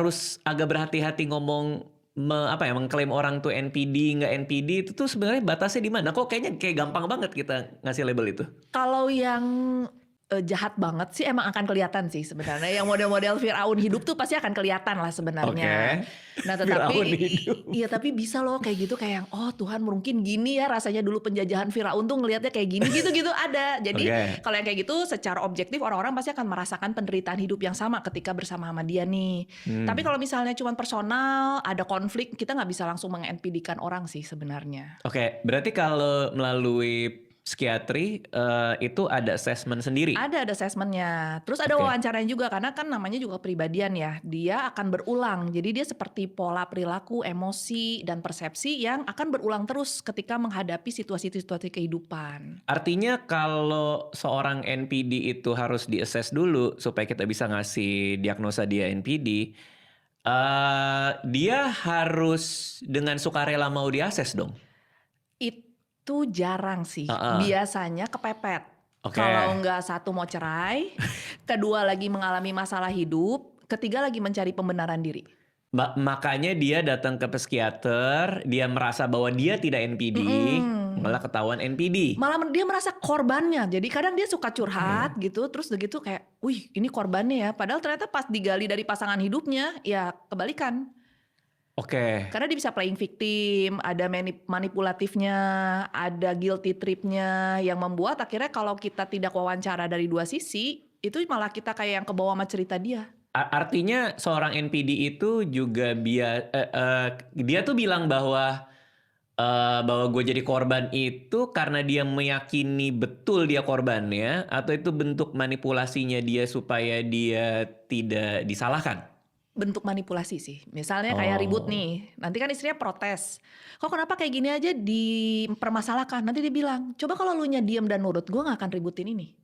harus agak berhati-hati ngomong mengklaim orang tuh NPD, nggak NPD itu tuh sebenarnya batasnya di mana? Kok kayaknya kayak gampang banget kita ngasih label itu? Kalau yang, jahat banget sih emang akan kelihatan sih sebenarnya, yang model-model Firaun hidup tuh pasti akan kelihatan lah Oke, sebenarnya. Nah tetapi Firaun hidup. iya tapi bisa loh kayak gitu kayak yang, "Oh Tuhan mungkin gini ya rasanya dulu penjajahan Firaun tuh ngelihatnya kayak gini," gitu-gitu ada. Jadi Oke, kalau yang kayak gitu secara objektif orang-orang pasti akan merasakan penderitaan hidup yang sama ketika bersama sama dia nih. Tapi hmm. kalau misalnya cuman personal, ada konflik, kita nggak bisa langsung meng-NPD-kan orang sih sebenarnya. Oke, berarti kalau melalui psikiatri, itu ada assessment sendiri? Ada assessment-nya, terus ada Oke. wawancaranya juga karena kan namanya juga kepribadian ya, dia akan berulang. Jadi dia seperti pola perilaku, emosi, dan persepsi yang akan berulang terus ketika menghadapi situasi-situasi kehidupan. Artinya kalau seorang NPD itu harus di-assess dulu supaya kita bisa ngasih diagnosa dia NPD, dia harus dengan sukarela mau di-assess dong? Itu jarang sih, Heeh, biasanya kepepet. oke. Kalau nggak satu mau cerai, kedua lagi mengalami masalah hidup, ketiga lagi mencari pembenaran diri. Makanya dia datang ke psikiater, dia merasa bahwa dia tidak NPD, Mhm. malah ketahuan NPD. Malah dia merasa korbannya. Jadi kadang dia suka Oke. curhat gitu, terus udah gitu kayak, "Wih, ini korbannya ya." Padahal ternyata pas digali dari pasangan hidupnya, ya kebalikan. Oke. Karena dia bisa playing victim, ada manipulatifnya, ada guilty trip-nya, yang membuat akhirnya kalau kita tidak wawancara dari dua sisi, itu malah kita kayak yang kebawa sama cerita dia. Artinya seorang NPD itu juga dia tuh bilang bahwa gue jadi korban itu karena dia meyakini betul dia korbannya, atau itu bentuk manipulasinya dia supaya dia tidak disalahkan? Bentuk manipulasi sih. Misalnya kayak ribut Oh, nih, nanti kan istrinya protes, "Kok kenapa kayak gini aja dipermasalahkan?" Nanti dia bilang, "Coba kalau elunya diem dan nurut, gue nggak akan ributin ini."